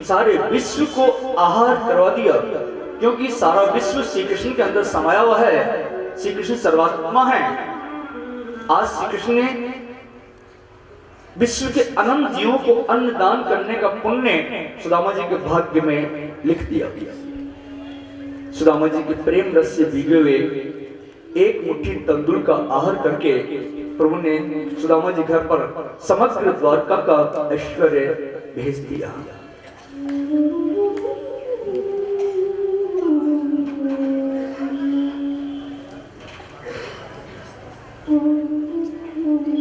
सारे विश्व को आहार करवा दिया, क्योंकि सारा विश्व श्री कृष्ण के अंदर समाया हुआ है। श्री कृष्ण सर्वात्मा है। आज श्री कृष्ण ने विश्व के अनंत जीवों को अन्न दान करने का पुण्य सुदामा जी के भाग्य में लिख दिया। सुदामा जी के प्रेम रस से भीगे हुए एक मुट्ठी तंदूर का आहार करके प्रभु ने सुदामा जी घर पर समग्र द्वारका का ऐश्वर्य भेज दिया।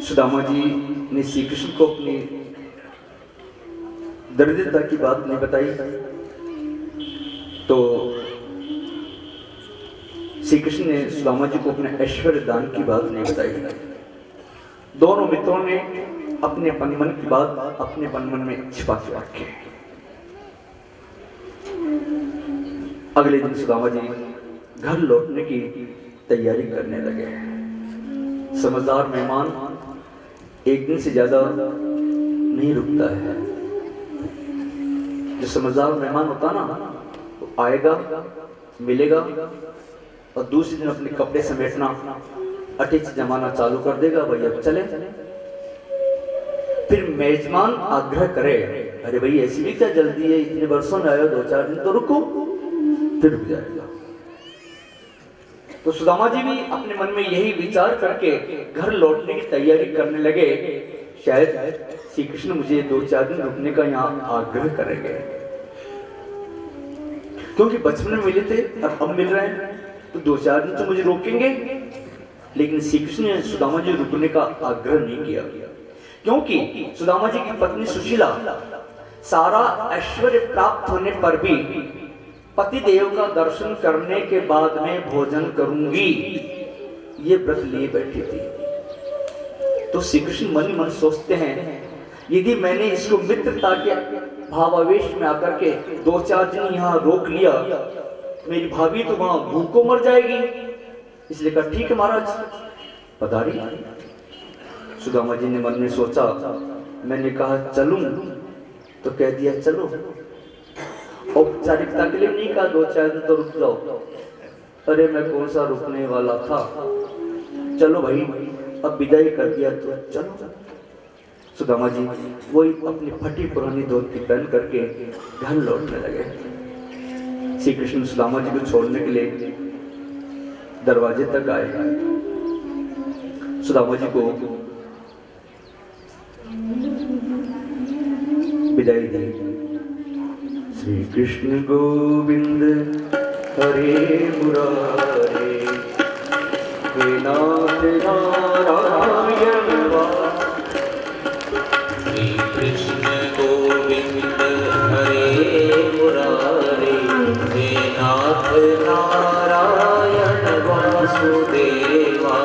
सुदामा जी ने श्री कृष्ण को अपनी दरिद्रता की बात नहीं बताई, तो श्री कृष्ण ने सुदामा जी को अपने ऐश्वर्य दान की बात नहीं बताई। दोनों मित्रों ने अपने अपन मन की बात अपने अपन मन में छिपा के रखी। अगले दिन सुदामा जी घर लौटने की तैयारी करने लगे। समझदार मेहमान एक दिन से ज्यादा नहीं रुकता है। जो समझदार मेहमान होता ना, तो आएगा, मिलेगा और दूसरे दिन अपने कपड़े समेटना, अटैच जमाना चालू कर देगा, भाई अब चले। फिर मेजबान आग्रह करे, अरे भाई ऐसी भी क्या जल्दी है, इतने वर्षों में आयो, 2-4 दिन तो रुको, फिर रुक जाएगा। तो सुदामा जी भी अपने मन में यही विचार करके घर लौटने की तैयारी करने लगे। शायद श्री कृष्ण मुझे 2-4 दिन रुकने का यहाँ आग्रह करेंगे, क्योंकि बचपन में मिले थे और अब मिल रहे हैं, तो 2-4 दिन तो मुझे रोकेंगे। लेकिन श्री कृष्ण ने सुदामा जी रुकने का आग्रह नहीं किया, क्योंकि सुदामा जी की पत्नी सुशीला सारा ऐश्वर्य प्राप्त होने पर भी पति देव का दर्शन करने के बाद में भोजन करूंगी, ये व्रत लिए बैठी थी। तो श्री कृष्ण मन ही मन सोचते हैं, यदि मैंने इसको मित्रता के भावावेश में आकर के 2-4 दिन यहाँ रोक लिया, मेरी भाभी तो वहां भूखों मर जाएगी। इसलिए कहा ठीक है महाराज, पधारी। सुदामा जी ने मन में सोचा, मैंने कहा चलूं, तो कह दिया चलो। औपचारिकता के लिए नहीं कहा 2-4 दिन तो रुक जाओ। अरे मैं कौन सा रुकने वाला था, चलो भाई, अब विदाई कर दिया तो चलो। सुदामा जी वही अपनी फटी पुरानी धोती पहन करके घर लौटने लगे। श्री कृष्ण सुदामा जी को छोड़ने के लिए दरवाजे तक आए। सुदामा जी को विदाई दी। श्री कृष्ण गोविंद हरे मुरारे, हे नाथ नारायण वासुदेव। श्री कृष्ण गोविंद हरे मुरारे, हे नाथ नारायण वासुदेवा।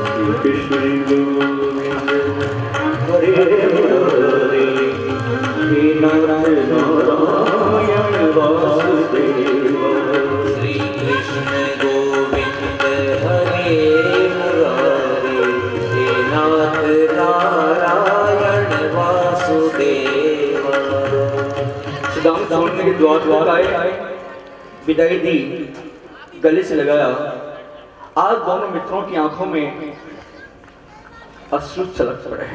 श्री कृष्ण गोविंद हरे मुरारे, हे नाथ नारायण वासुदेवा। श्री कृष्ण गोविंद हरे मुरारे, हे नाथ नारायण वासुदेवा। सुदामा छोड़ने के द्वार आए, विदाई दी, गले से लगाया। आज दोनों मित्रों की आंखों में अश्रु छलक पड़े।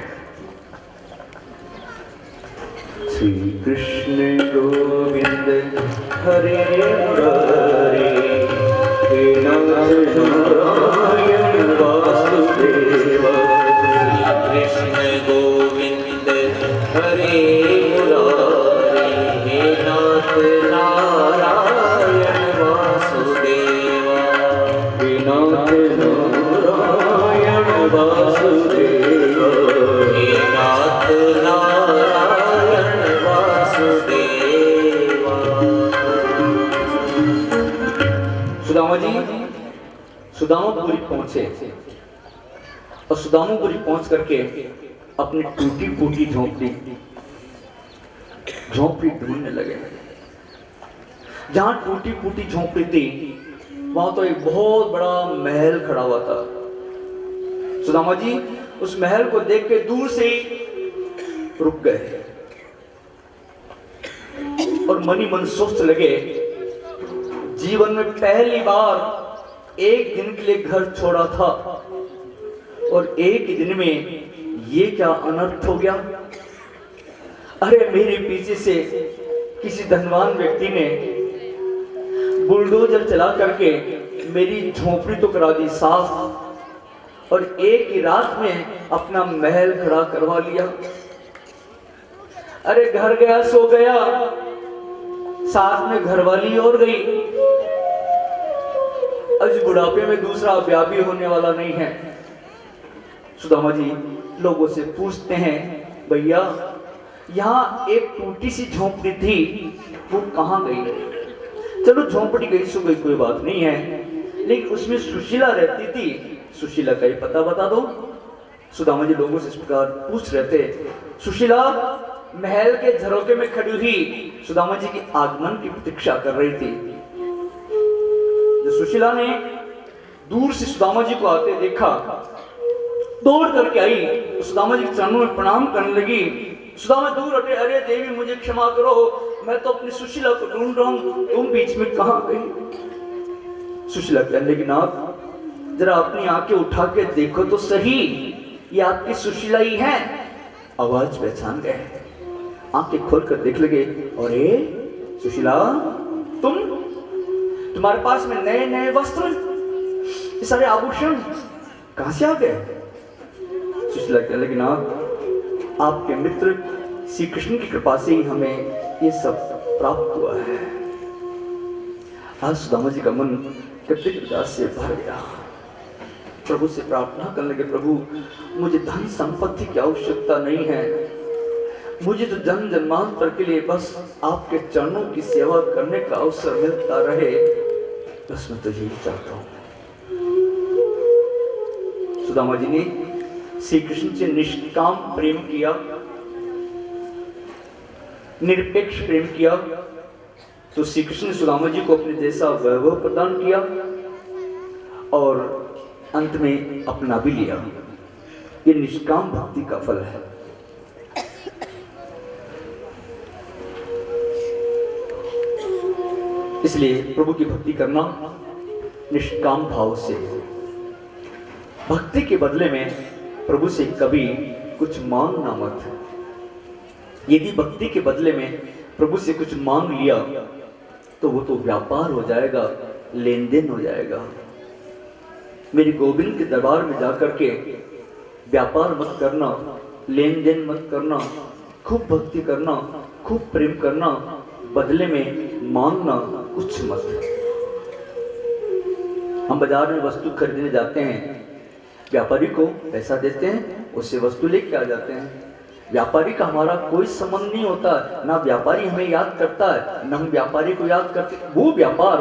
श्री कृष्ण गोविंद हरे मुरारे, हे नाथ नारायण वासुदेवा। श्री कृष्ण गोविंद हरे मुरारे, हे नाथ नारायण वासुदेवा। हे नाथ नारायण वासुदेवा। हे नाथ नारायण वासुदेवा। सुदामा जी सुदामापुरी पहुंचे और सुदामापुरी पहुंच करके अपनी टूटी फूटी झोंपड़ी ढूंढने लगे। जहां टूटी फूटी झोंपड़ी थी, वहां तो एक बहुत बड़ा महल खड़ा हुआ था। सुदामा जी उस महल को देख के दूर से रुक गए। और मनी मन सोचने लगे, जीवन में पहली बार एक दिन के लिए घर छोड़ा था और एक ही दिन में ये क्या अनर्थ हो गया। अरे मेरे पीछे से किसी धनवान व्यक्ति ने बुलडोजर चला करके मेरी झोपड़ी तो करा दी साफ और एक ही रात में अपना महल खड़ा करवा लिया। अरे घर गया सो गया, साथ में घरवाली और गई। आज बुढ़ापे में दूसरा ब्याह भी होने वाला नहीं है। सुदामा जी लोगों से पूछते हैं, भैया यहाँ एक टूटी सी झोंपड़ी थी, वो कहाँ गई? चलो झोंपड़ी गई सो गई, कोई बात नहीं है, लेकिन उसमें सुशीला रहती थी, सुशीला का ही पता बता दो। सुदामा जी लोगों से इस प्रकार पूछ रहे थे। सुशीला महल के झरोखे में खड़ी हुई सुदामा जी के आगमन की प्रतीक्षा कर रही थी। जब सुशीला ने दूर से सुदामा जी को आते देखा, दौड़ करके आई, सुदामा जी के चरणों में प्रणाम करने लगी। सुदामा दूर हटे, अरे देवी मुझे क्षमा करो, मैं तो अपनी सुशीला को ढूंढ रहा हूं, तुम बीच में कहां गई? सुशीला कहने लगी, नाथ जरा अपनी आंखें उठा के देखो तो सही, ये आपकी सुशीला ही है। आवाज पहचान गए, आंखें खोलकर देख लगे, अरे सुशीला तुम्हारे पास में नए नए वस्त्र, ये सारे आभूषण कहां से आ गए? सुशीला कहने लगी, नाथ आपके मित्र श्री कृष्ण की कृपा से ही हमें ये सब प्राप्त हुआ है। आज सुदामा जी का मन कृतज्ञता से भर गया, प्रभु से प्रार्थना करने लगे, प्रभु मुझे धन संपत्ति की आवश्यकता नहीं है, मुझे तो जन्म जन्मांतर के लिए बस आपके चरणों की सेवा करने का अवसर मिलता रहे, बस मैं तो यही चाहता हूं। सुदामा जी ने श्री कृष्ण से निष्काम प्रेम किया, निरपेक्ष प्रेम किया, तो श्री कृष्ण ने सुदामा जी को अपने जैसा वैभव प्रदान किया और अंत में अपना भी लिया। ये निष्काम भक्ति का फल है। इसलिए प्रभु की भक्ति करना निष्काम भाव से, भक्ति के बदले में प्रभु से कभी कुछ मांगना मत। यदि भक्ति के बदले में प्रभु से कुछ मांग लिया तो वो तो व्यापार हो जाएगा, लेन देन हो जाएगा। मेरे गोविंद के दरबार में जाकर के व्यापार मत करना, लेन देन मत करना, खूब भक्ति करना, खूब प्रेम करना, बदले में मांगना कुछ मत। हम बाजार में वस्तु खरीदने जाते हैं, व्यापारी को पैसा देते हैं, उससे वस्तु लेके आ जाते हैं। व्यापारी का हमारा कोई संबंध नहीं होता, ना व्यापारी हमें याद करता है, ना हम व्यापारी को याद करते। वो व्यापार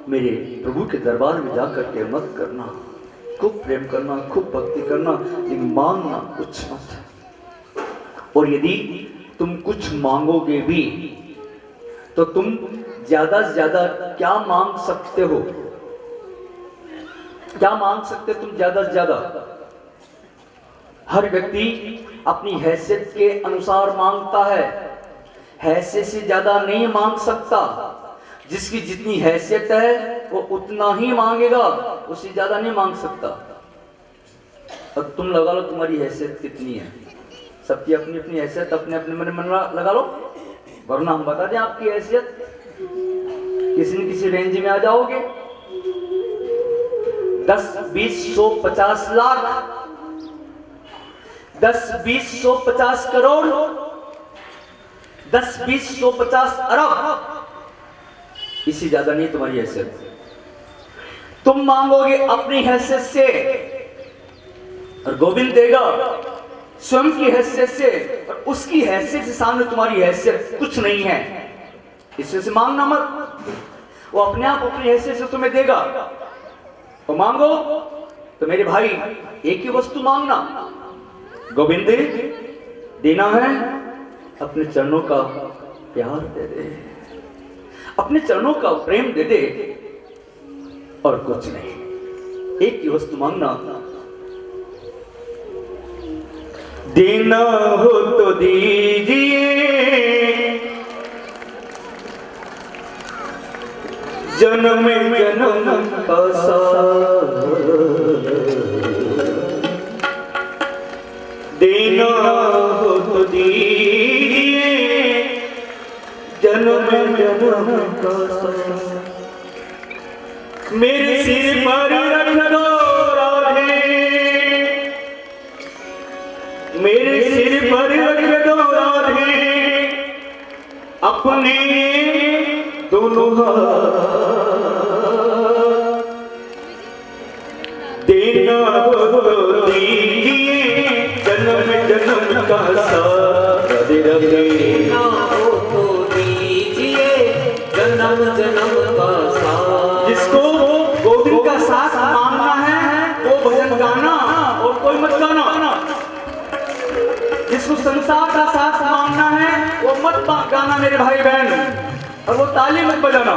मेरे प्रभु के दरबार में जाकर के मत करना, खूब प्रेम करना, खूब भक्ति करना, लेकिन मांगना कुछ मत। और यदि तुम कुछ मांगोगे भी तो तुम ज्यादा से ज्यादा क्या मांग सकते हो? क्या मांग सकते तुम ज्यादा से ज्यादा? हर व्यक्ति अपनी हैसियत के अनुसार मांगता है, हैसियत से ज्यादा नहीं मांग सकता। जिसकी जितनी हैसियत है वो उतना ही मांगेगा, उससे ज्यादा नहीं मांग सकता। अब तुम लगा लो तुम्हारी हैसियत कितनी है, सबकी अपनी अपनी हैसियत अपने अपने मन लगा लो, वरना हम बता दें आपकी हैसियत, किसी न किसी रेंज में आ जाओगे। 10, 20, 100, 50 लाख, 10, 20, 100, 50 करोड़, 10, 20, 100, 50 अरब, इससे ज्यादा नहीं तुम्हारी हैसियत। तुम मांगोगे अपनी हैसियत से और गोविंद देगा स्वयं की हैसियत से, और उसकी हैसियत से सामने तुम्हारी हैसियत कुछ नहीं है। इससे से मांगना मत, वो अपने आप अपनी हैसियत से तुम्हें देगा। तो मांगो तो मेरे भाई एक ही वस्तु मांगना, गोविंद देना है, अपने चरणों का प्यार दे दे, अपने चरणों का प्रेम दे दे, और कुछ नहीं। एक ही वस्तु मांगना, देना हो तो दीजिए, जन्म जन्म का साथ देना हो तो दीजिए, जन्म जन्म का साथ मेरे सिर पर रख दो राधे, मेरे सिर पर रख दो राधे, अपने दोनों हाथ देना हो तो दीजिए, जन्म जन्म का साथ राधे राधे। देना हो तो दीजिए, जन्म जन्म का साथ। जिसको गोविंद का साथ मांगना है वो भजन गाना और कोई मत गाना, जिसको संसार का साथ मांगना है वो मत गाना मेरे भाई बहन, और वो ताली मत बजाना।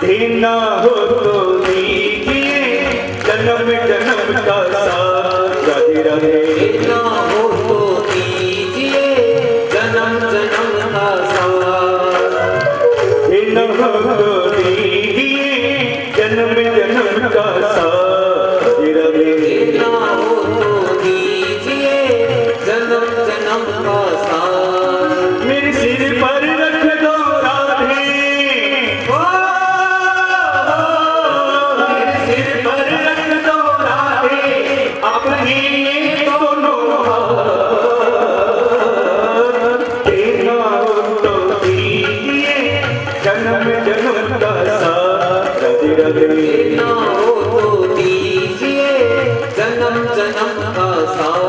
देना हो तो दीजिए, जन्म जन्म का साथ राधे राधे। देना हो तो दीजिए, जन्म जन्म का साथ। देना हो तो दीजिए, जन्म जन्म का साथ राधे राधे। देना हो तो दीजिए, जन्म जन्म का साथ। मेरे सिर पर रख दो राधे, मेरे सिर पर रख दो राधे, अपने दोनों हाथ देना हो तो दीजिए, जन्म जन्म का साथ राधे राधे। देना हो तो दीजिए, जन्म जन्म का साथ।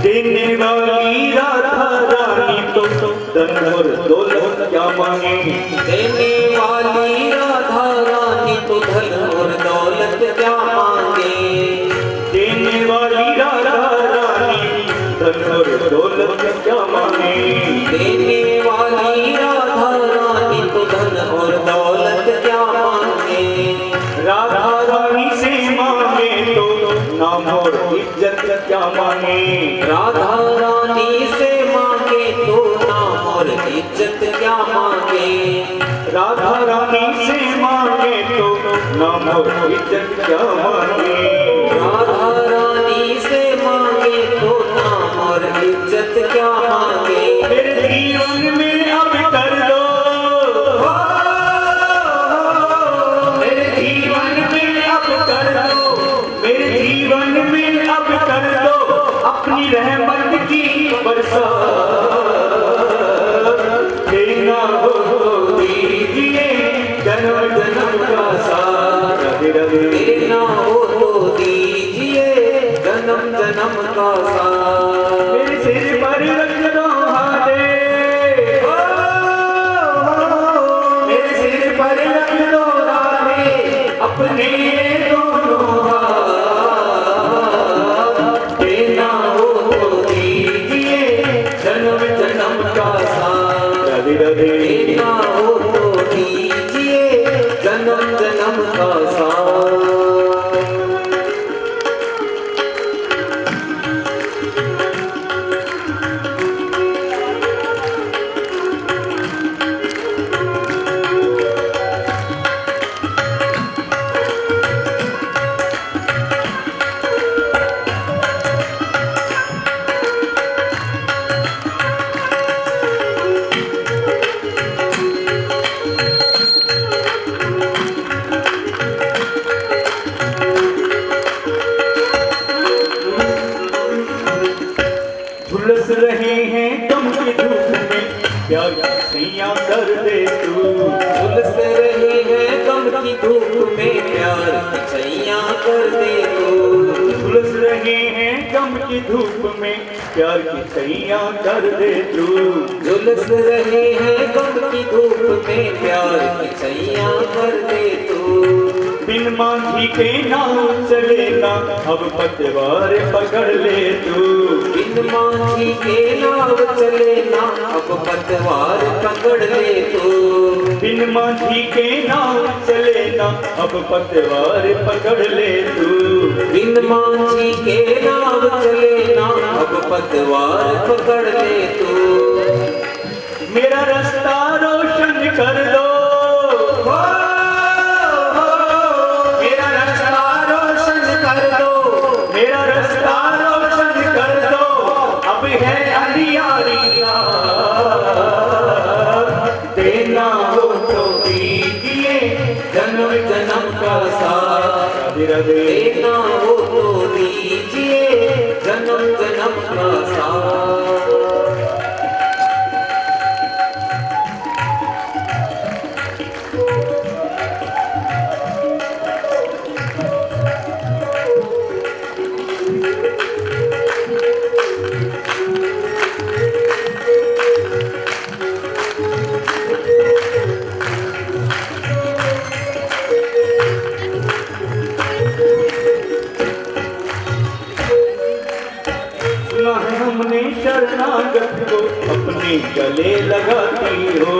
देने वाली राधा रानी तो धन और दौलत क्या मांगे, देने वाली राधा रानी तो धन और दौलत क्या मांगे। देने वाली राधा रानी धन और दौलत क्या मांगे, देने वाली राधा रानी तो धन और दौलत क्या मांगे। राधा रानी से मांगे तो नाम और इज्जत क्या मांगे, राधा रानी से मांगे तो नाम और इज्जत क्या मांगे। राधा रानी से मांगे तो नाम और इज्जत क्या मांगे, राधा रानी से मांगे तो नाम और इज्जत क्या मांगे। मेरे जीवन में अब कर दो, मेरे जीवन में अब कर दो, मेरे जीवन में अब कर दो, अपनी रहमत की बरसात देना हो तो दीजिए, जन्म जन्म का साथ राधे राधे। देना हो तो दीजिए, जन्म जन्म का साथ। मेरे सिर पर रख दो हाथे, मेरे सिर पर रख दो राधे, अपने दोनों हाथ देना हो तो दीजिए, जन्म जन्म का साथ राधे राधे। देना हो तो दीजिए, जन्म जन्म का साथ। झुलस रहे हैं तुम की धूप में, प्यार सैया कर दे तू, झुलस रही है गम की धूप में, प्यार की छैया कर दे तू। झुलस रहे हैं गम की धूप में, प्यार की छैया कर दे तू। झुलस रहे हैं गम की धूप में, प्यार की छैया कर दे तू। बिन मांझी के नाव चले ना, अब पतवार पकड़ ले तू। बिन मांझी के नाव चले ना, अब पतवार पकड़ ले तू। बिन मांझी के नाव चले ना, अब पतवार पकड़ ले तू। बिन मांझी के नाव चले ना, अब पतवार पकड़ ले तू। मेरा रास्ता रोशन कर दो, मेरा रास्ता रोशन कर दो, मेरा रास्ता रोशन कर दो। अब है अंधियारी देना हो तो दीजिए जन्म जन्म का साथ। राधे राधे। देना हो तो दीजिए जन्म जन्म का साथ। सुना है हमने शरणागत को अपने गले लगाती हो।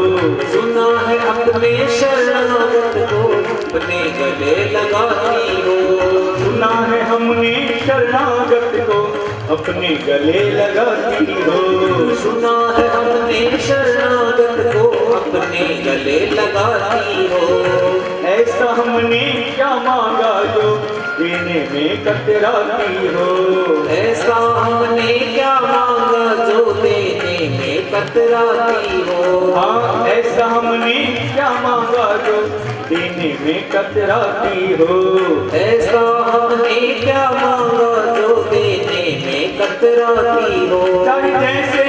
सुना है अपने शरणागत को अपने गले लगाती हो। सुना है हमने शरणागत को अपने गले लगाती हो। सुना है हमने शरणागत को अपने गले लगाती हो। ऐसा हमने क्या मांगा जो देने में कतराती हो। ऐसा हमने क्या मांगा जो देने में कतराती हो। हाँ, ऐसा हमने क्या मांगा जो देने में कतराती हो। ऐसा हमने क्या मांगा जो देने में कतराती हो। चाहे जैसे